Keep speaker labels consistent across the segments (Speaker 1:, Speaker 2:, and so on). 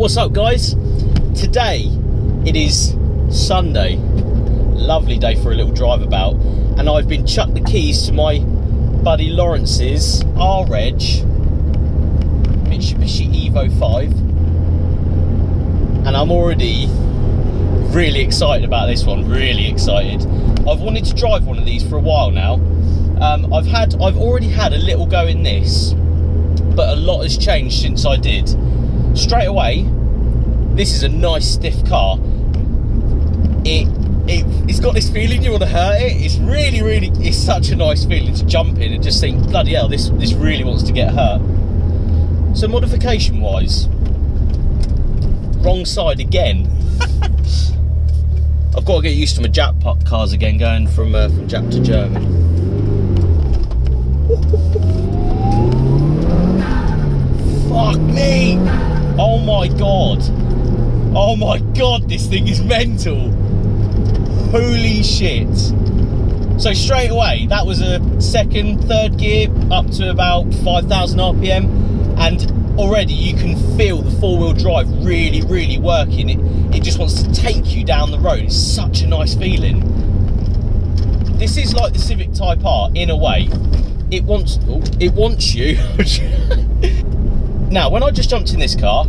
Speaker 1: What's up, guys? Today it is Sunday, lovely day for a little drive about, and I've been chucked the keys to my buddy Lawrence's R-Reg Mitsubishi Evo 5, and I'm already really excited about this one, really excited. I've wanted to drive one of these for a while now. I've already had a little go in this, but a lot has changed since I did. Straight away, this is a nice stiff car. It's got this feeling you want to hurt it. It's really, it's such a nice feeling to jump in and just think, bloody hell, this really wants to get hurt. So modification wise, wrong side again. I've got to get used to my Jap cars again, going from Jap to German. Fuck me! Oh my god! Oh my god, this thing is mental! Holy shit! So straight away, that was a second, third gear up to about 5,000 RPM, and already you can feel the four-wheel drive really working. It just wants to take you down the road. It's such a nice feeling. This is like the Civic Type R in a way. It wants you. Now, when I just jumped in this car,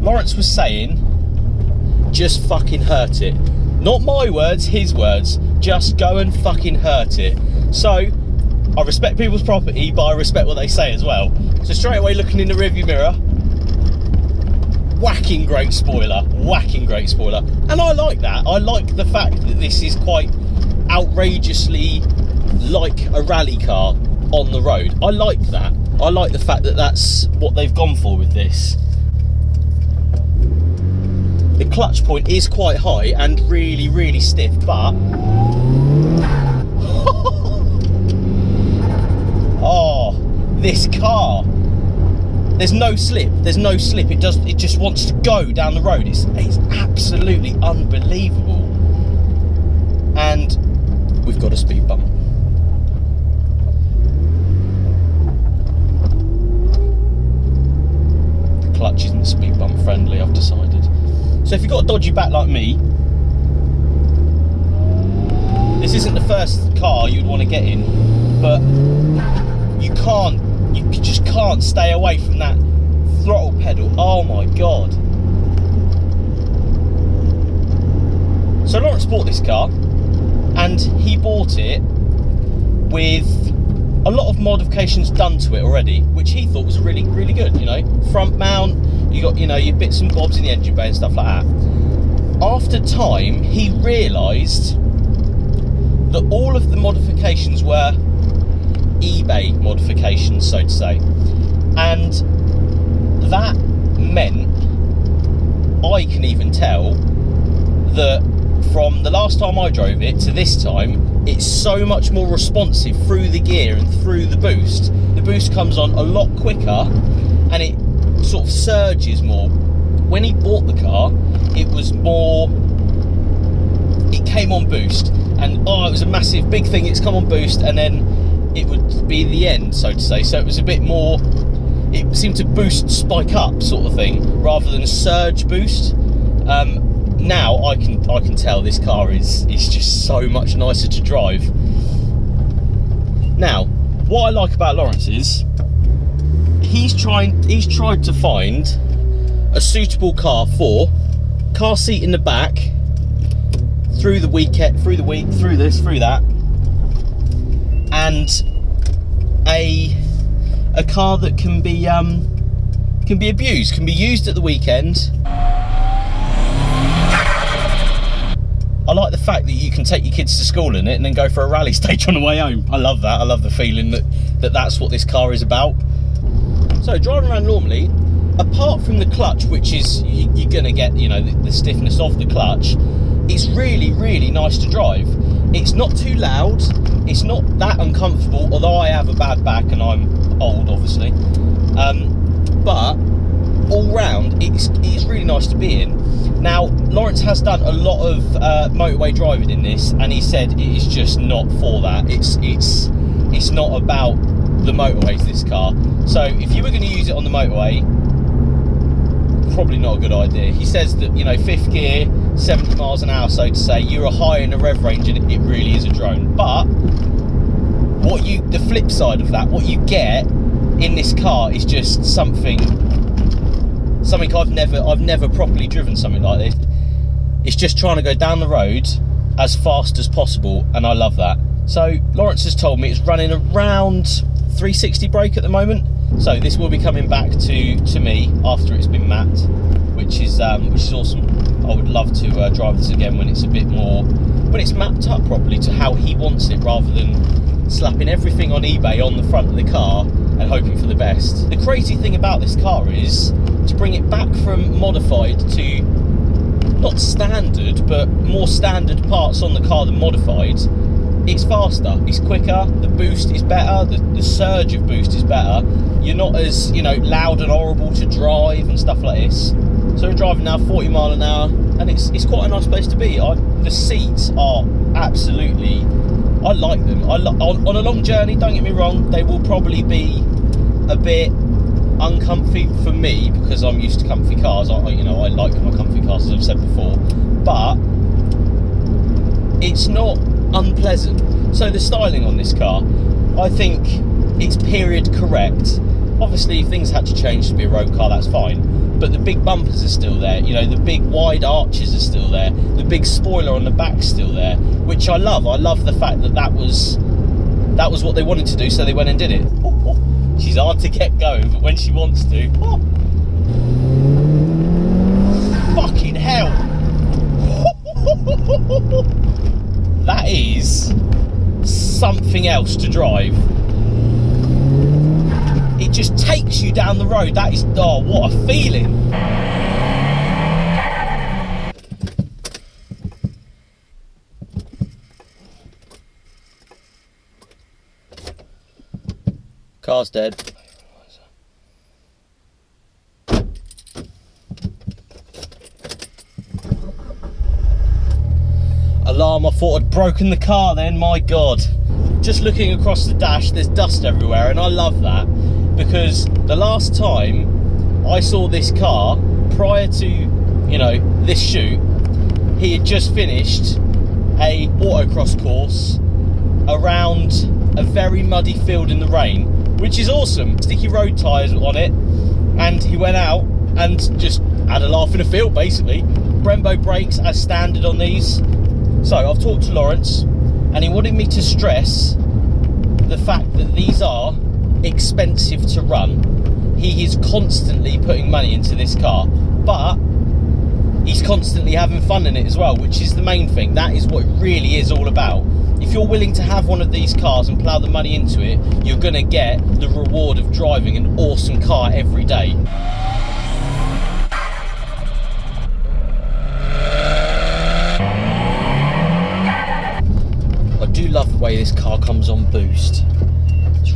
Speaker 1: Lawrence was saying, just fucking hurt it. Not my words, his words. Just go and fucking hurt it. So, I respect people's property, but I respect what they say as well. So straight away, looking in the rearview mirror, whacking great spoiler. And I like that. I like the fact that this is quite outrageously like a rally car on the road. I like that. I like the fact that that's what they've gone for with this. The clutch point is quite high and really stiff, but oh, this car, there's no slip. It just wants to go down the road. It's absolutely unbelievable. And we've got a speed bump. The clutch isn't speed bump friendly, I've decided. So if you've got a dodgy back like me, this isn't the first car you'd want to get in, but you just can't stay away from that throttle pedal. Oh my god. So Lawrence bought this car, and he bought it with a lot of modifications done to it already, which he thought was really good, you know. Front mount, you got, you know, your bits and bobs in the engine bay and stuff like that. After time, he realised that all of the modifications were eBay modifications, so to say, and that meant I can even tell that from the last time I drove it to this time, it's so much more responsive through the gear and through the boost. The boost comes on a lot quicker and it sort of surges more. When he bought the car, it came on boost, and it was a massive big thing. It's come on boost and then it would be the end, so to say. So it was a bit more, it seemed to boost, spike up sort of thing, rather than surge boost. Now I can tell this car is just so much nicer to drive. Now, what I like about Lawrence is he's tried to find a suitable car for car seat in the back, through the week, through this, through that, and a car that can be abused, can be used at the weekend. I like the fact that you can take your kids to school in it and then go for a rally stage on the way home. I love that. I love the feeling that's what this car is about. So driving around normally, apart from the clutch, which is you're gonna get, you know, the stiffness of the clutch, it's really nice to drive. It's not too loud, it's not that uncomfortable, although I have a bad back and I'm old, obviously, but all round it's really nice to be in. Now, Lawrence has done a lot of motorway driving in this, and he said it is just not for that. It's not about the motorways, this car. So if you were going to use it on the motorway, probably not a good idea. He says that, you know, 5th gear, 70 miles an hour, so to say, you're a high in the rev range and it really is a drone. But the flip side of that, what you get in this car is just something I've never properly driven something like this. It's just trying to go down the road as fast as possible, and I love that. So Lawrence has told me it's running around 360 brake at the moment. So this will be coming back to me after it's been mapped, which is awesome. I would love to drive this again when it's a bit more, when it's mapped up properly to how he wants it, rather than slapping everything on eBay on the front of the car and hoping for the best. The crazy thing about this car is to bring it back from modified to not standard, but more standard parts on the car than modified. It's faster, it's quicker, the boost is better, the surge of boost is better. You're not as, you know, loud and horrible to drive and stuff like this. So we're driving now 40 mile an hour, and it's quite a nice place to be. The seats are absolutely, I like them. On a long journey, don't get me wrong, they will probably be a bit uncomfy for me because I'm used to comfy cars. I like my comfy cars, as I've said before, but it's not unpleasant. So the styling on this car, I think it's period correct. Obviously, if things had to change to be a road car, that's fine, but the big bumpers are still there, you know, the big wide arches are still there, the big spoiler on the back's still there, which I love. I love the fact that was what they wanted to do, so they went and did it. She's hard to get going, but when she wants to, fucking hell. That is something else to drive. It just takes you down the road. That is, oh, what a feeling. Car's dead. Alarm, I thought I'd broken the car then, my God. Just looking across the dash, there's dust everywhere, and I love that, because the last time I saw this car, prior to, you know, this shoot, he had just finished a autocross course around a very muddy field in the rain, which is awesome. Sticky road tyres on it, and he went out and just had a laugh in the field, basically. Brembo brakes as standard on these. So I've talked to Lawrence, and he wanted me to stress the fact that these are expensive to run. He is constantly putting money into this car, but he's constantly having fun in it as well, which is the main thing. That is what it really is all about. If you're willing to have one of these cars and plough the money into it, you're going to get the reward of driving an awesome car every day. I do love the way this car comes on boost. It's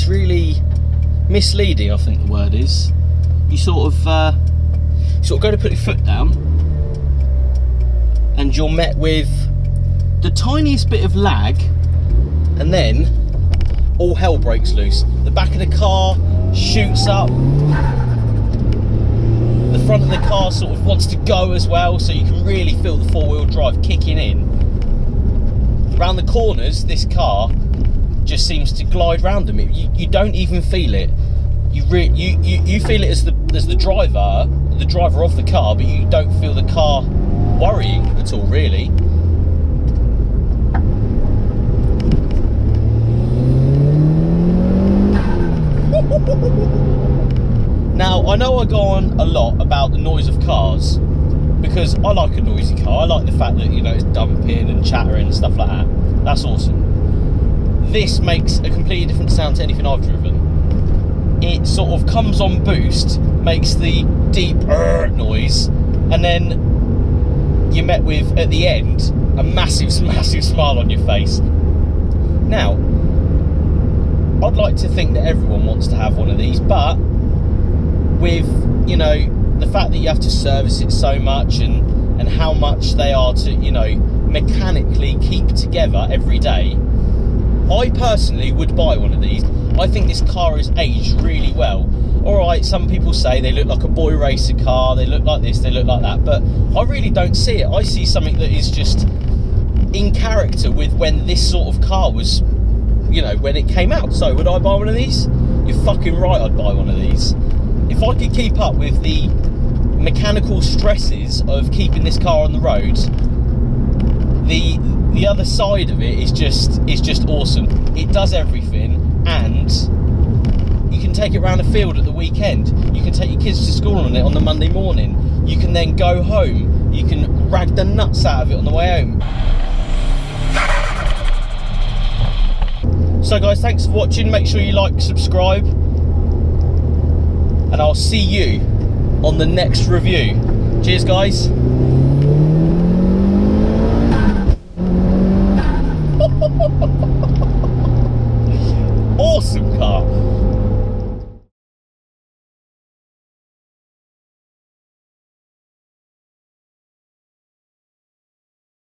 Speaker 1: really misleading, I think the word is. You sort of go to put your foot down, and you're met with the tiniest bit of lag, and then all hell breaks loose. The back of the car shoots up, the front of the car sort of wants to go as well, so you can really feel the four-wheel drive kicking in. Around the corners, this car just seems to glide round them. You don't even feel it. You feel it as the driver of the car, but you don't feel the car worrying at all, really. Now, I know I go on a lot about the noise of cars, because I like a noisy car. I like the fact that, you know, it's dumping and chattering and stuff like that. That's awesome. This makes a completely different sound to anything I've driven. It sort of comes on boost, makes the deep noise, and then you're met with, at the end, a massive smile on your face. Now, I'd like to think that everyone wants to have one of these, but with, you know, the fact that you have to service it so much, and how much they are to, you know, mechanically keep together every day, I personally would buy one of these. I think this car has aged really well. alright, some people say they look like a boy racer car, they look like this, they look like that, but I really don't see it. I see something that is just in character with when this sort of car was, you know, when it came out. So would I buy one of these? You're fucking right, I'd buy one of these. If I could keep up with the mechanical stresses of keeping this car on the road, the other side of it is just awesome. It does everything, and you can take it around the field at the weekend. You can take your kids to school on it on the Monday morning. You can then go home. You can rag the nuts out of it on the way home. So guys, thanks for watching. Make sure you like, subscribe, and I'll see you on the next review. Cheers guys. Awesome car.